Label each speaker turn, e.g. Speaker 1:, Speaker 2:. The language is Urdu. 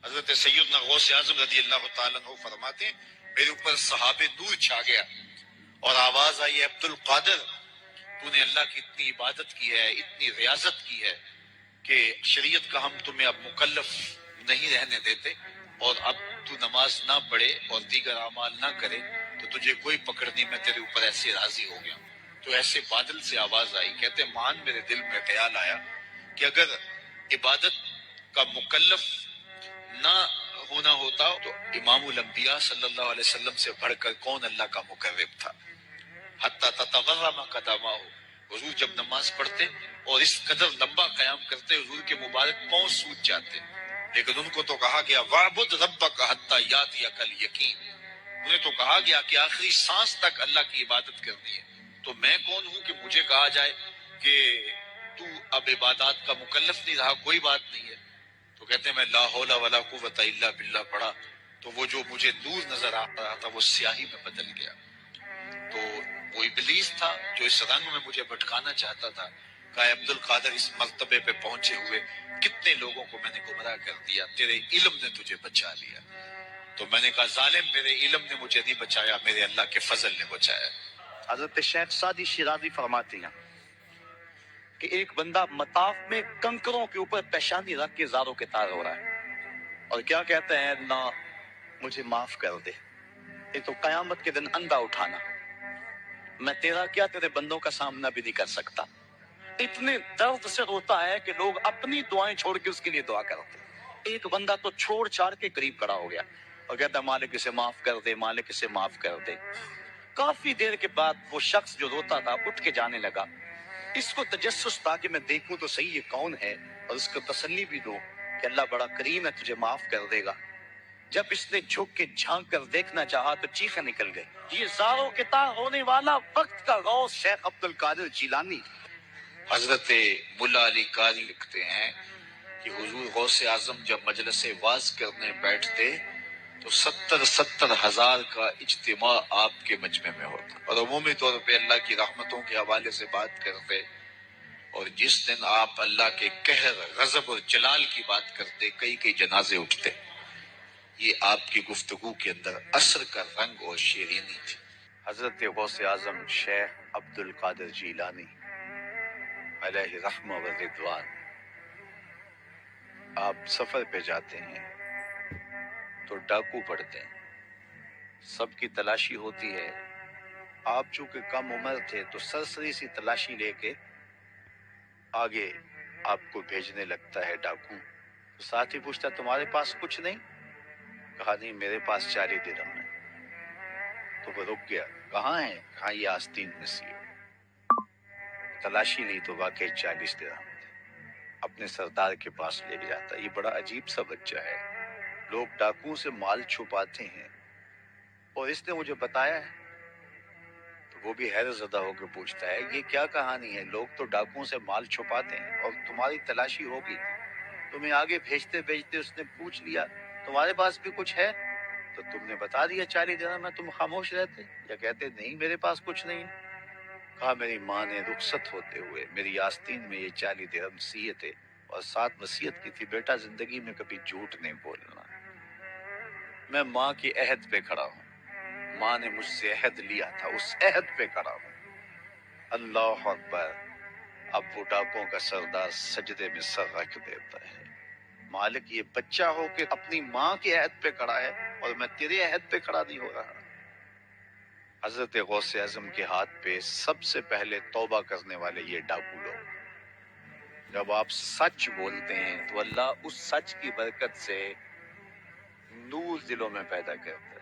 Speaker 1: حضرت سیدنا غوث اعظم رضی اللہ تعالیٰ عنہ فرماتے ہیں میرے اوپر صحاب نور چھا گیا اور آواز آئی عبد القادر تو نے اللہ کی اتنی عبادت کی ہے، اتنی ریاضت کی ہے کہ شریعت کا ہم تمہیں اب مکلف نہیں رہنے دیتے، اور اب تو نماز نہ پڑھے اور دیگر اعمال نہ کرے تو تجھے کوئی پکڑ نہیں، میں تیرے اوپر ایسے راضی ہو گیا۔ تو ایسے بادل سے آواز آئی، کہتے مان میرے دل میں خیال آیا کہ اگر عبادت کا مکلف نہ ہونا ہوتا تو امام الانبیاء صلی اللہ علیہ وسلم سے بڑھ کر کون اللہ کا مقرب تھا۔ حتی تتورم قدماہ، حضور جب نماز پڑھتے اور اس قدر لمبا قیام کرتے حضور کے مبارک پاؤں سوج جاتے، لیکن ان کو تو کہا گیا وَاعْبُدْ رَبَّكَ حَتَّى يَأْتِيَكَ الْيَقِينُ، انہیں تو کہا گیا کہ آخری سانس تک اللہ کی عبادت کرنی ہے۔ تو میں کون ہوں کہ مجھے کہا جائے کہ تو اب عبادات کا مکلف نہیں رہا، کوئی بات نہیں ہے۔ تو کہتے ہیں میں لا حول ولا قوت الا باللہ پڑھا تو وہ جو مجھے نور نظر آ رہا تھا وہ سیاہی میں بدل گیا۔ تو وہ ابلیس تھا جو اس رنگ میں مجھے بھٹکانا چاہتا تھا، کہا عبد القادر اس مرتبے پہ پہنچے ہوئے کتنے لوگوں کو میں نے گمراہ کر دیا، تیرے علم نے تجھے بچا لیا۔ تو میں نے کہا ظالم میرے علم نے مجھے نہیں بچایا، میرے اللہ کے فضل نے بچایا۔
Speaker 2: حضرت شیخ سعدی شیرازی فرماتے ہیں کہ ایک بندہ مطاف میں کنکروں کے اوپر پیشانی رکھ کے زاروں کے تار ہو رہا ہے اور کیا کہتے ہیں اللہ مجھے معاف کر دے، یہ تو قیامت کے دن اندھا اٹھانا، میں تیرا کیا تیرے بندوں کا سامنا بھی نہیں کر سکتا۔ اتنے درد سے روتا ہے کہ لوگ اپنی دعائیں چھوڑ کے اس کے لیے دعا کرتے۔ ایک بندہ تو چھوڑ چھاڑ کے قریب کھڑا ہو گیا اور کہتا ہے مالک اسے معاف کر دے، مالک اسے معاف کر دے۔ کافی دیر کے بعد وہ شخص جو روتا تھا اٹھ کے جانے لگا۔ اس کو تجسس تھا کہ میں دیکھوں تو صحیح یہ کون ہے اور اس کو تسلی بھی دو کہ اللہ بڑا کریم ہے تجھے معاف کر دے گا۔ جب اس نے جھک کے جھانک کر دیکھنا چاہا تو چیخیں نکل گئی۔ یہ زاروں کے تار ہونے والا وقت کا غوث شیخ عبد القادر جیلانی۔
Speaker 1: حضرت ملا علی قاری لکھتے ہیں کہ حضور غوث اعظم جب مجلس واعظ کرنے بیٹھتے تو 70 ہزار کا اجتماع آپ کے مجمع میں ہوتا، اور عمومی طور پہ اللہ کی رحمتوں کے حوالے سے بات کرتے، اور جس دن آپ اللہ کے قہر، غضب اور جلال کی بات کرتے کئی جنازے اٹھتے۔ یہ آپ کی گفتگو کے اندر عصر کا رنگ اور شیرینی تھی۔
Speaker 2: حضرت غوث اعظم شیخ عبد القادر جیلانی علیہ رحمہ و رضوان، آپ سفر پہ جاتے ہیں تو ڈاکو پڑتے ہیں، سب کی تلاشی ہوتی ہے، آپ چونکہ کم عمر تھے تو سرسری سی تلاشی لے کے آگے آپ کو بھیجنے لگتا ہے ڈاکو۔ تو ساتھی پوچھتا تمہارے پاس کچھ نہیں؟ کہا نہیں میرے پاس 40 درہم ہے۔ تو وہ رک گیا، کہاں ہے؟ کہاں یہ آستین میں سی ہے۔ تلاشی لی تو واقعی 40 درہم تھے، اپنے سردار کے پاس لے کے جاتا ہے۔ یہ بڑا عجیب سا بچہ ہے، لوگ ڈاکو سے مال چھپاتے ہیں اور اس نے مجھے بتایا ہے۔ تو وہ بھی حیرت زدہ ہو کے پوچھتا ہے یہ کیا کہانی ہے؟ لوگ تو ڈاکوؤں سے مال چھپاتے ہیں اور تمہاری تلاشی ہوگی، تمہیں آگے بھیجتے بھیجتے اس نے پوچھ لیا تمہارے پاس بھی کچھ ہے؟ تو تم نے بتا دیا 40 درہم میں، تم خاموش رہتے یا کہتے نہیں میرے پاس کچھ نہیں؟ کہا میری ماں نے رخصت ہوتے ہوئے میری آستین میں یہ 40 درہم سیے تھے اور ساتھ وصیت کی تھی بیٹا زندگی میں کبھی جھوٹ نہیں بولنا۔ میں ماں کی عہد پہ کھڑا ہوں، ماں نے مجھ سے عہد لیا تھا، اس عہد پہ کھڑا ہوں۔ اللہ اکبر۔ اب وہ ڈاکوں کا سردار سجدے میں سر رکھ دیتا ہے، مالک یہ بچہ ہو کہ اپنی ماں کے عہد پہ کھڑا ہے اور میں تیرے عہد پہ کھڑا نہیں ہو رہا۔ حضرت غوث اعظم کے ہاتھ پہ سب سے پہلے توبہ کرنے والے یہ ڈاکو لوگ۔ جب آپ سچ بولتے ہیں تو اللہ اس سچ کی برکت سے نور دلوں میں پیدا کرتا ہے۔